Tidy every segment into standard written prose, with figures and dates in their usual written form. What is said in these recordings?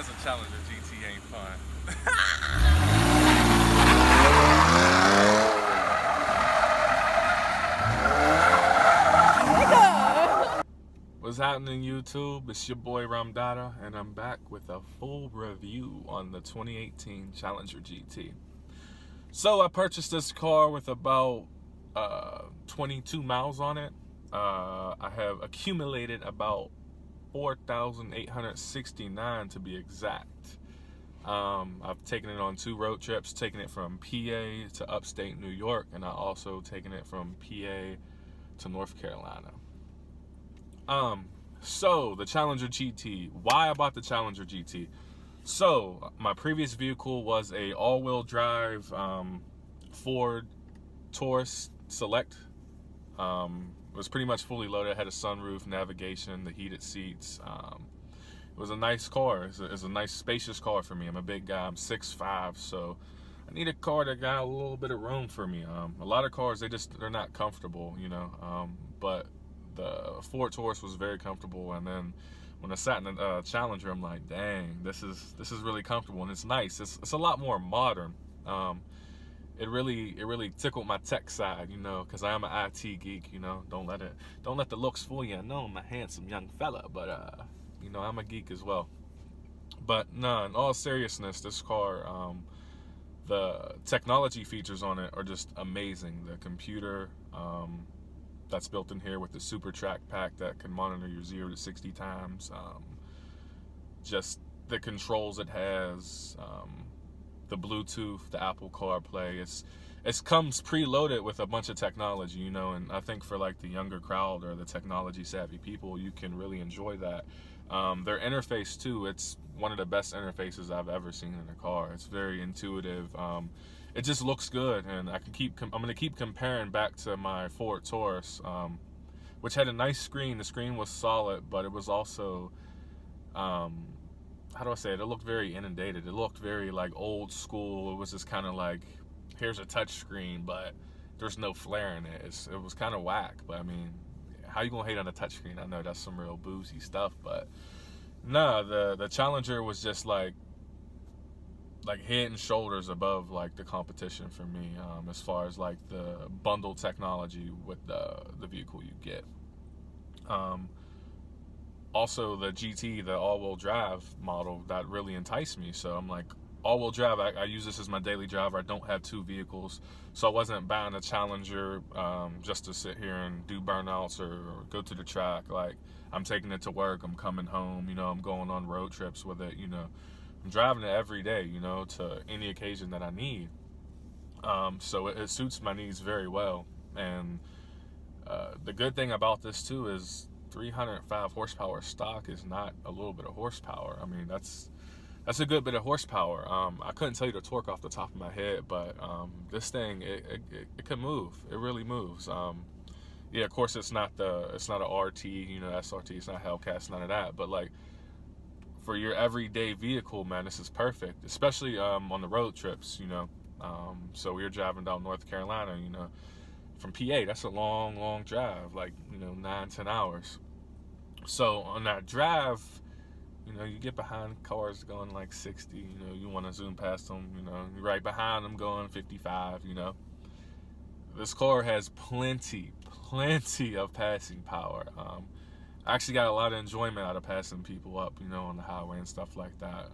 says a Challenger GT ain't fun? What's happening, YouTube? It's your boy Ramdata, and I'm back with a full review on the 2018 Challenger GT. So I purchased this car with about 22 miles on it. I have accumulated about 4,869 to be exact. I've taken it on 2 road trips, taken it from PA to upstate New York, and I also taken it from PA to North Carolina. So the Challenger GT. Why I bought the Challenger GT? So my previous vehicle was a all-wheel drive Ford Taurus Select. It was pretty much fully loaded. It had a sunroof, navigation, the heated seats. It was a nice car. It's a nice spacious car for me. I'm a big guy. I'm 6'5", so I need a car that got a little bit of room for me. A lot of cars, they're not comfortable, you know. But the Ford Taurus was very comfortable, and then when I sat in the Challenger, I'm like, dang, this is really comfortable, and it's nice. It's a lot more modern. It really tickled my tech side, you know, because I am an IT geek, you know. Don't let the looks fool you. I know I'm a handsome young fella, but you know, I'm a geek as well. But no, in all seriousness, this car, the technology features on it are just amazing. The computer that's built in here with the Super Track Pack that can monitor your 0 to 60 times. Just the controls it has, the Bluetooth, the Apple CarPlay. It comes preloaded with a bunch of technology, you know, and I think for like the younger crowd or the technology savvy people, you can really enjoy that. Their interface too, it's one of the best interfaces I've ever seen in a car. It's very intuitive. It just looks good, and I'm gonna keep comparing back to my Ford Taurus, which had a nice screen. The screen was solid, but it was also, how do I say it? It looked very inundated. It looked very like old school. It was just kind of like, here's a touch screen, but there's no flair in it. It was kind of whack. But I mean, how you gonna hate on a touch screen? I know that's some real boozy stuff, but nah, the Challenger was just like head and shoulders above like the competition for me, as far as like the bundle technology with the vehicle you get. Also the GT, the all-wheel drive model, that really enticed me. So I'm like, all-wheel drive, I use this as my daily driver. I don't have 2 vehicles, so I wasn't buying a Challenger just to sit here and do burnouts or go to the track. Like, I'm taking it to work, I'm coming home, you know, I'm going on road trips with it, you know. I'm driving it every day, you know, to any occasion that I need. So it suits my needs very well. And the good thing about this too is 305 horsepower stock is not a little bit of horsepower. I mean, that's a good bit of horsepower. I couldn't tell you the torque off the top of my head, but this thing, it can move. It really moves. Yeah, of course it's not a RT, you know, SRT. It's not Hellcat, none of that. But like, for your everyday vehicle, man, this is perfect. Especially on the road trips, you know. So we were driving down North Carolina, you know, from PA. That's a long drive, like, you know, 9-10 hours. So on that drive, you know, you get behind cars going like 60, you know, you want to zoom past them, you know, you're right behind them going 55, you know. This car has plenty of passing power. I actually got a lot of enjoyment out of passing people up, you know, on the highway and stuff like that.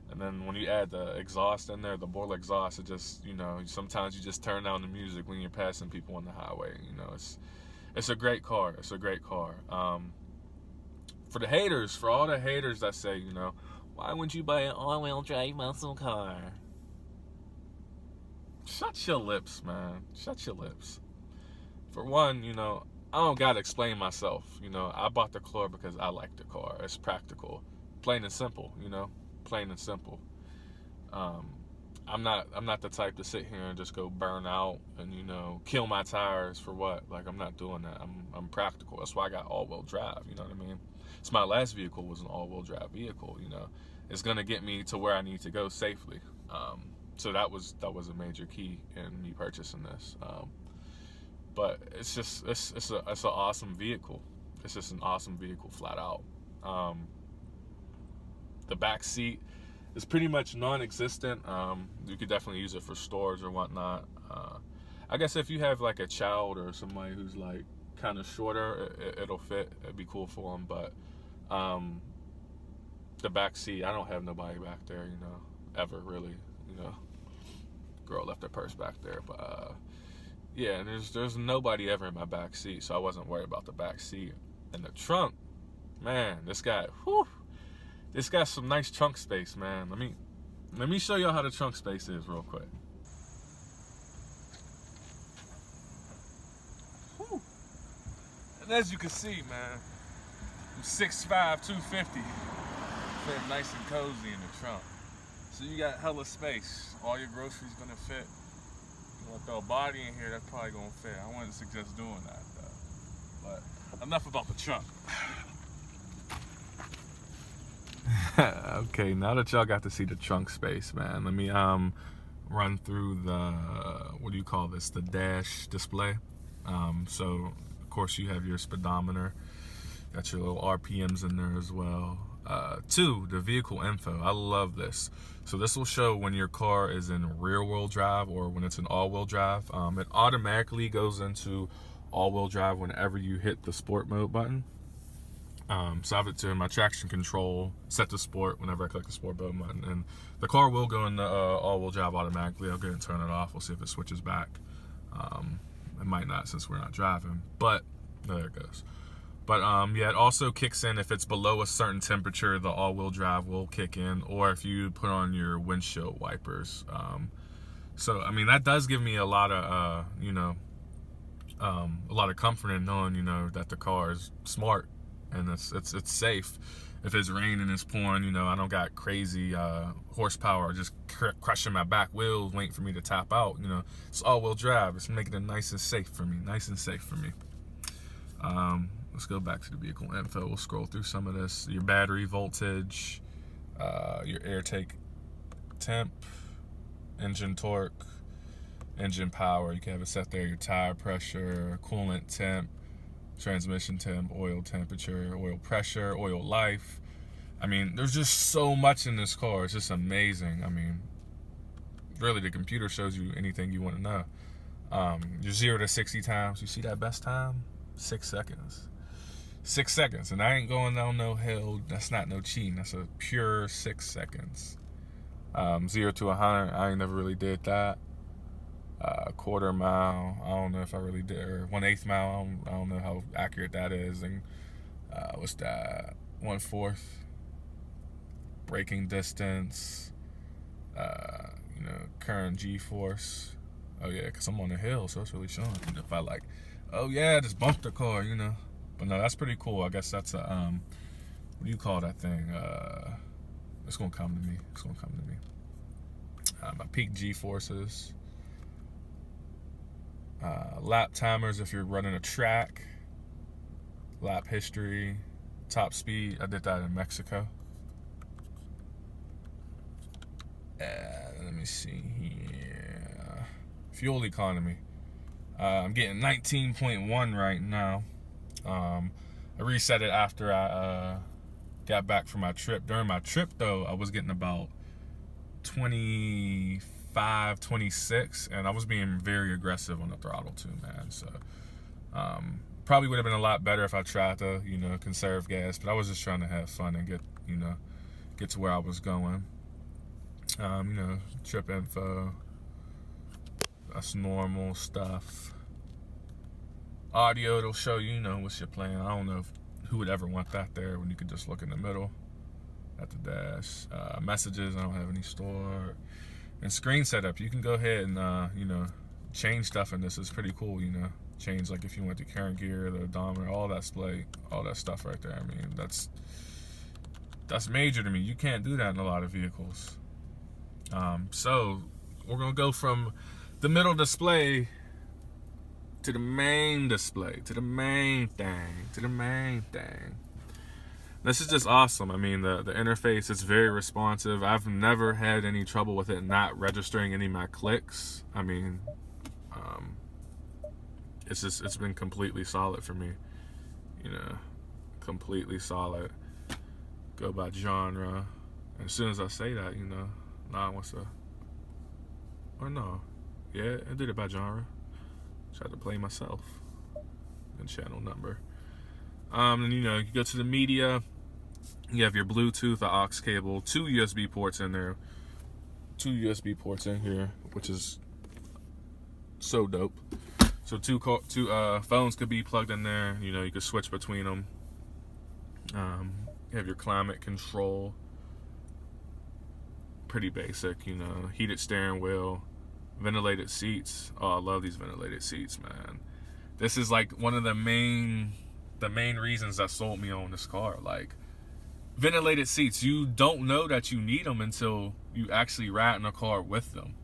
And then when you add the exhaust in there, the Borla exhaust, it just, you know, sometimes you just turn down the music when you're passing people on the highway. You know, it's a great car. It's a great car. For the haters, for all the haters that say, you know, why wouldn't you buy an all-wheel drive muscle car? Shut your lips, man. Shut your lips. For one, you know, I don't gotta explain myself. You know, I bought the car because I like the car. It's practical, plain and simple. You know, plain and simple. I'm not the type to sit here and just go burn out and, you know, kill my tires for what? Like, I'm not doing that. I'm practical. That's why I got all-wheel drive. You know what I mean? So my last vehicle was an all-wheel drive vehicle. You know, it's gonna get me to where I need to go safely. So that was a major key in me purchasing this. But it's just it's an awesome vehicle. It's just an awesome vehicle, flat out. The back seat is pretty much non-existent. You could definitely use it for storage or whatnot. I guess if you have like a child or somebody who's like kind of shorter, it'll fit. It'd be cool for them. But the back seat, I don't have nobody back there, you know, ever really. You know, girl left her purse back there, but yeah, and there's nobody ever in my back seat, so I wasn't worried about the back seat. And the trunk, man, this got some nice trunk space, man. Let me show y'all how the trunk space is real quick. Whew. And as you can see, man, I'm 6'5", 250, fit nice and cozy in the trunk. So you got hella space. All your groceries gonna fit. You want to throw a body in here, that's probably gonna fit. I wouldn't suggest doing that though. But enough about the trunk. Okay, now that y'all got to see the trunk space, man, let me run through the, what do you call this, the dash display. So of course you have your speedometer, got your little RPMs in there as well. 2, the vehicle info. I love this. So this will show when your car is in rear-wheel drive or when it's in all-wheel drive. It automatically goes into all-wheel drive whenever you hit the sport mode button. So I have it to my traction control, set to sport whenever I click the sport mode button, and the car will go into all-wheel drive automatically. I'll go ahead and turn it off. We'll see if it switches back. It might not since we're not driving, but there it goes. But yeah, it also kicks in if it's below a certain temperature, the all-wheel drive will kick in, or if you put on your windshield wipers. So I mean, that does give me a lot of a lot of comfort in knowing, you know, that the car is smart and it's safe. If it's raining, it's pouring, you know, I don't got crazy horsepower just crushing my back wheels waiting for me to tap out. You know, it's all-wheel drive. It's making it nice and safe for me. Let's go back to the vehicle info. We'll scroll through some of this. Your battery voltage, your air take temp, engine torque, engine power. You can have it set there. Your tire pressure, coolant temp, transmission temp, oil temperature, oil pressure, oil life. I mean, there's just so much in this car. It's just amazing. I mean, really, the computer shows you anything you want to know. Your 0 to 60 times. You see that best time? 6 seconds. 6 seconds, and I ain't going down no hill. That's not no cheating. That's a pure 6 seconds. 0 to 100, I ain't never really did that. Quarter mile, I don't know if I really did, or 1/8 mile, I don't know how accurate that is. And what's that? 1/4. Braking distance. You know, current G-force. Oh yeah, cause I'm on the hill, so it's really showing. If I like, oh yeah, just bumped the car, you know. But no, that's pretty cool. I guess that's a, what do you call that thing? It's gonna come to me. My peak G-forces. Lap timers if you're running a track. Lap history. Top speed. I did that in Mexico. Let me see here. Fuel economy. I'm getting 19.1 right now. I reset it after I got back from my trip. During my trip, though, I was getting about 25, 26, and I was being very aggressive on the throttle too, man. So probably would have been a lot better if I tried to, you know, conserve gas. But I was just trying to have fun and get to where I was going. You know, trip info. That's normal stuff. Audio, it'll show you, you know, what's your plan. I don't know who would ever want that there when you could just look in the middle at the dash. Messages, I don't have any stored. And screen setup, you can go ahead and, you know, change stuff in this. It's pretty cool, you know. Change, like, if you want the current gear, the odometer, all that stuff right there. I mean, that's major to me. You can't do that in a lot of vehicles. So we're going to go from the middle display to the main display, to the main thing. This is just awesome. I mean, the interface is very responsive. I've never had any trouble with it not registering any of my clicks. I mean, it's been completely solid for me. You know, completely solid. Go by genre. And as soon as I say that, you know, nah, wants to, or no, yeah, I did it by genre. Tried to play myself and channel number. And you know, you go to the media. You have your Bluetooth, the aux cable, 2 USB ports in there, 2 USB ports in here, which is so dope. So two phones could be plugged in there. You know, you could switch between them. You have your climate control. Pretty basic, you know. Heated steering wheel, ventilated seats. Oh, I love these ventilated seats, man. This is like one of the main reasons that sold me on this car. Like, ventilated seats, you don't know that you need them until you actually ride in a car with them.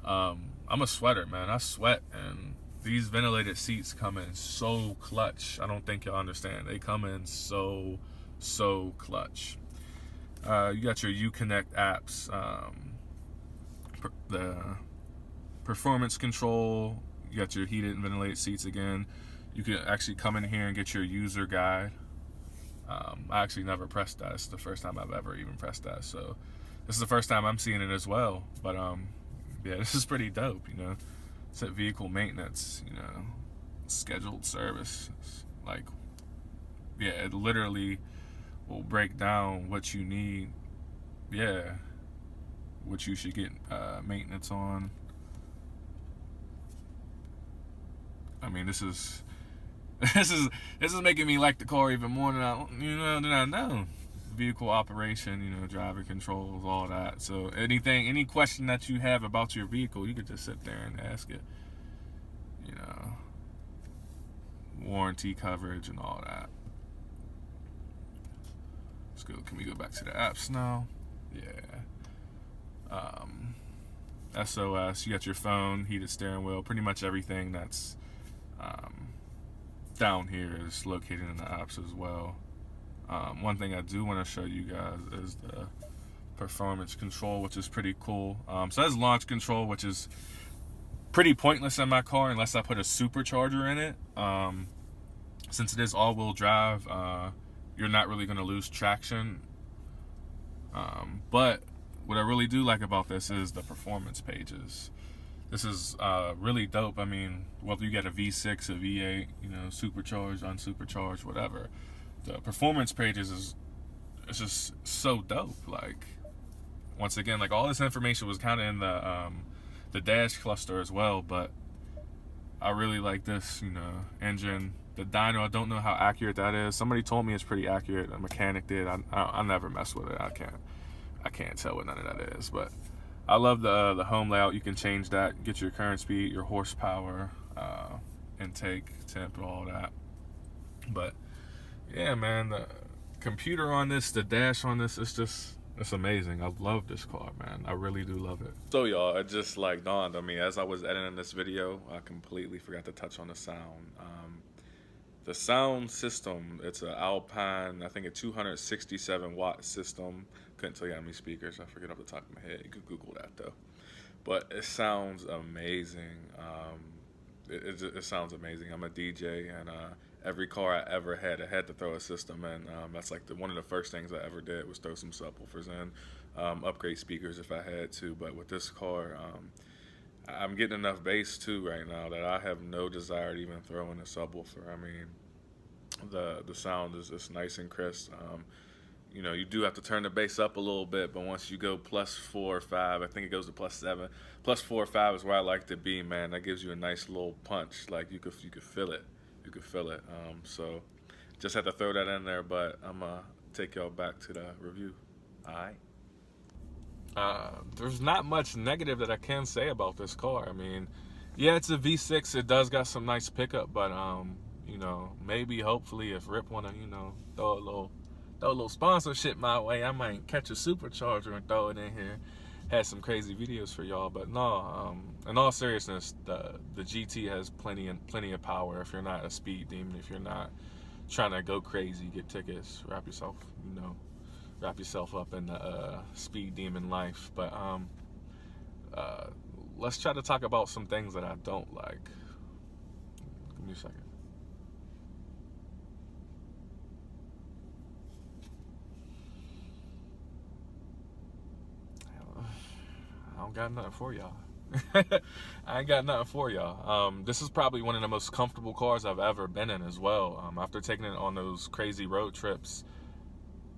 I'm a sweater, man. I sweat, and these ventilated seats come in so clutch. I don't think y'all understand. They come in so clutch. You got your Uconnect apps, the performance control. You got your heated and ventilated seats again. You can actually come in here and get your user guide. I actually never pressed that. It's the first time I've ever even pressed that. So this is the first time I'm seeing it as well. But yeah, this is pretty dope, you know. Set vehicle maintenance, you know, scheduled service. Like, yeah, it literally will break down what you need. Yeah, what you should get maintenance on. I mean, this is making me like the car even more than I know. Vehicle operation, you know, driver controls, all that. So any question that you have about your vehicle, you could just sit there and ask it. You know, warranty coverage and all that. Let's go. Can we go back to the apps now? Yeah. SOS. You got your phone, heated steering wheel. Pretty much everything that's down here is located in the apps as well. One thing I do want to show you guys is the performance control, which is pretty cool. So that's launch control, which is pretty pointless in my car unless I put a supercharger in it. Since it is all-wheel drive, you're not really going to lose traction. But what I really do like about this is the performance pages. This is really dope. I mean, whether you get a V6, a V8, you know, supercharged, unsupercharged, whatever, the performance pages is just so dope. Like, once again, like, all this information was kind of in the dash cluster as well, but I really like this, you know, engine. The dyno, I don't know how accurate that is. Somebody told me it's pretty accurate. A mechanic did. I never mess with it. I can't tell what none of that is, but I love the home layout. You can change that, get your current speed, your horsepower, intake, temp, all that. But yeah, man, the computer on this, the dash on this, it's amazing. I love this car, man. I really do love it. So y'all, it just like dawned on me as I was editing this video, I completely forgot to touch on the sound. The sound system, it's an Alpine, I think a 267 watt system. Couldn't tell you how many speakers, I forget off the top of my head. You could Google that though. But it sounds amazing. It sounds amazing. I'm a DJ, and every car I ever had, I had to throw a system in. That's like one of the first things I ever did was throw some subwoofers in, upgrade speakers if I had to. But with this car, I'm getting enough bass too right now that I have no desire to even throw in a subwoofer. I mean, the sound is just nice and crisp. You know, you do have to turn the bass up a little bit, but once you go +4 or 5, I think it goes to +7. +4 or 5 is where I like to be, man. That gives you a nice little punch. Like, you could feel it. You could feel it. So just had to throw that in there, but I'm gonna take y'all back to the review. All right. There's not much negative that I can say about this car. I mean, yeah, it's a V6. It does got some nice pickup, but you know, maybe hopefully if Rip wanna, you know, throw a little sponsorship my way, I might catch a supercharger and throw it in here. Had some crazy videos for y'all, but no. In all seriousness, the GT has plenty of power. If you're not a speed demon, if you're not trying to go crazy, get tickets, wrap yourself up in the speed demon life. But let's try to talk about some things that I don't like. Give me a second. don't got nothing for y'all. I ain't got nothing for y'all. This is probably one of the most comfortable cars I've ever been in as well. After taking it on those crazy road trips,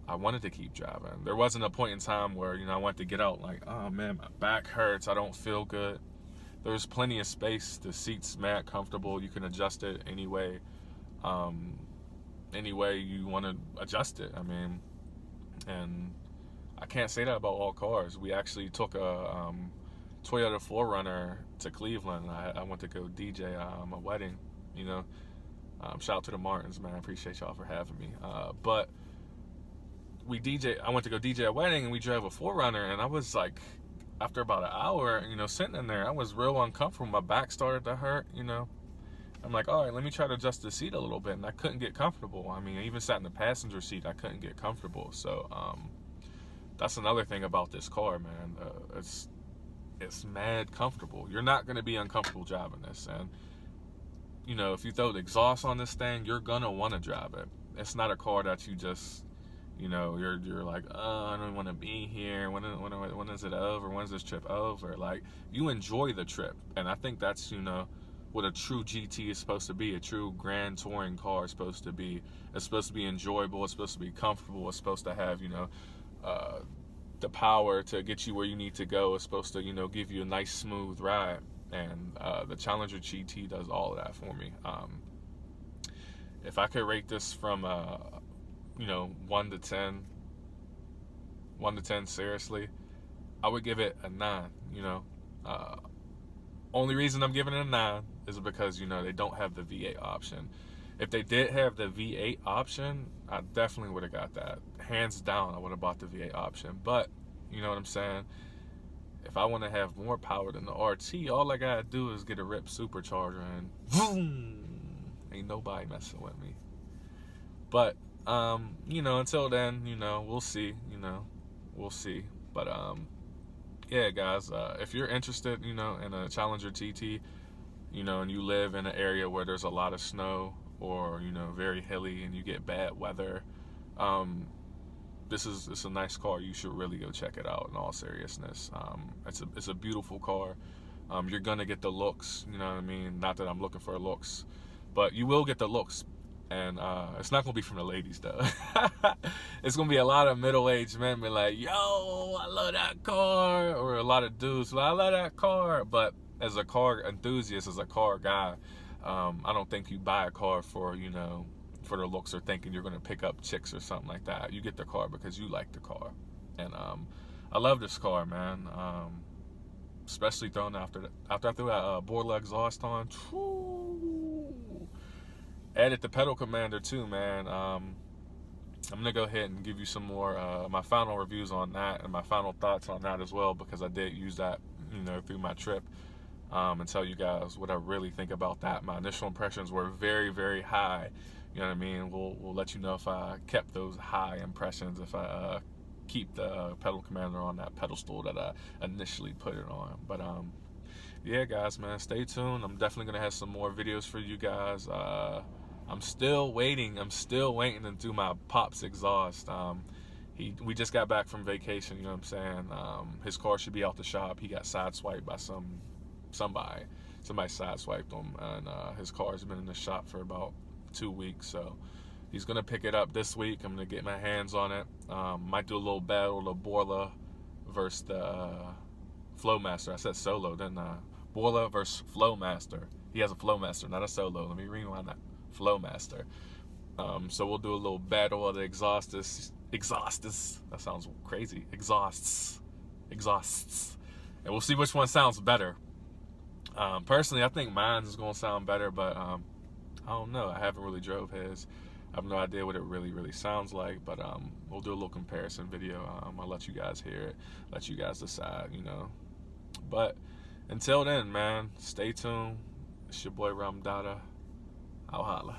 I wanted to keep driving. There wasn't a point in time where, I wanted to get out like, oh man, my back hurts, I don't feel good. There's plenty of space. The seat's mad comfortable. You can adjust it any way you want to adjust it. I mean, and I can't say that about all cars. We actually took a Toyota 4Runner to Cleveland. I went to go DJ a wedding, shout out to the Martins, man. I appreciate y'all for having me. But I went to go DJ a wedding, and we drove a 4Runner, and I was like, after about an hour, sitting in there, I was real uncomfortable. My back started to hurt, I'm like, all right, let me try to adjust the seat a little bit, and I couldn't get comfortable. I mean, I even sat in the passenger seat, I couldn't get comfortable. So that's another thing about this car, man. It's mad comfortable. You're not going to be uncomfortable driving this. And, if you throw the exhaust on this thing, you're going to want to drive it. It's not a car that you just, you're like, oh, I don't want to be here. When is it over? When's this trip over? Like, you enjoy the trip. And I think that's, what a true GT is supposed to be. A true grand touring car is supposed to be. It's supposed to be enjoyable. It's supposed to be comfortable. It's supposed to have, the power to get you where you need to go. It's supposed to, give you a nice smooth ride. And the Challenger GT does all of that for me. If I could rate this from 1 to 10 seriously, I would give it a 9. Only reason I'm giving it a 9 is because they don't have the V8 option. If they did have the V8 option, I definitely would have got that. Hands down, I would have bought the V8 option. But, you know what I'm saying? If I want to have more power than the RT, all I gotta do is get a RIP supercharger and boom, ain't nobody messing with me. But, until then, we'll see, we'll see. But, yeah, guys, if you're interested, in a Challenger GT, and you live in an area where there's a lot of snow or, very hilly and you get bad weather, it's a nice car. You should really go check it out in all seriousness. It's a beautiful car. You're going to get the looks, you know what I mean? Not that I'm looking for looks, but you will get the looks. And it's not going to be from the ladies, though. It's going to be a lot of middle-aged men be like, yo, I love that car. Or a lot of dudes, I love that car. But as a car enthusiast, as a car guy, I don't think you buy a car for, for the looks or thinking you're going to pick up chicks or something like that. You get the car because you like the car. And I love this car, man. Especially throwing after I threw that Borla exhaust on. Added the pedal commander too, man. I'm gonna go ahead and give you some more my final reviews on that and my final thoughts on that as well, because I did use that through my trip, and tell you guys what I really think about that. My initial impressions were very, very high. You know what I mean? We'll let you know if I kept those high impressions, if I keep the pedal commander on that pedestal that I initially put it on. But yeah, guys, man, stay tuned. I'm definitely gonna have some more videos for you guys. I'm still waiting to do my Pops exhaust. We just got back from vacation, you know what I'm saying? His car should be out the shop. He got sideswiped by somebody sideswiped him, and his car's been in the shop for about 2 weeks, so he's gonna pick it up this week. I'm gonna get my hands on it. Might do a little battle, the Borla versus the Flowmaster. I said solo, didn't I? Borla versus Flowmaster. He has a Flowmaster, not a solo. Let me rewind that. Flowmaster. So we'll do a little battle of the exhausts. That sounds crazy. Exhausts. And we'll see which one sounds better. Personally, I think mine is going to sound better, but I don't know. I haven't really drove his. I have no idea what it really sounds like, but we'll do a little comparison video. I'll let you guys hear it, let you guys decide, But until then, man, stay tuned. It's your boy Ramdada. I'll holla.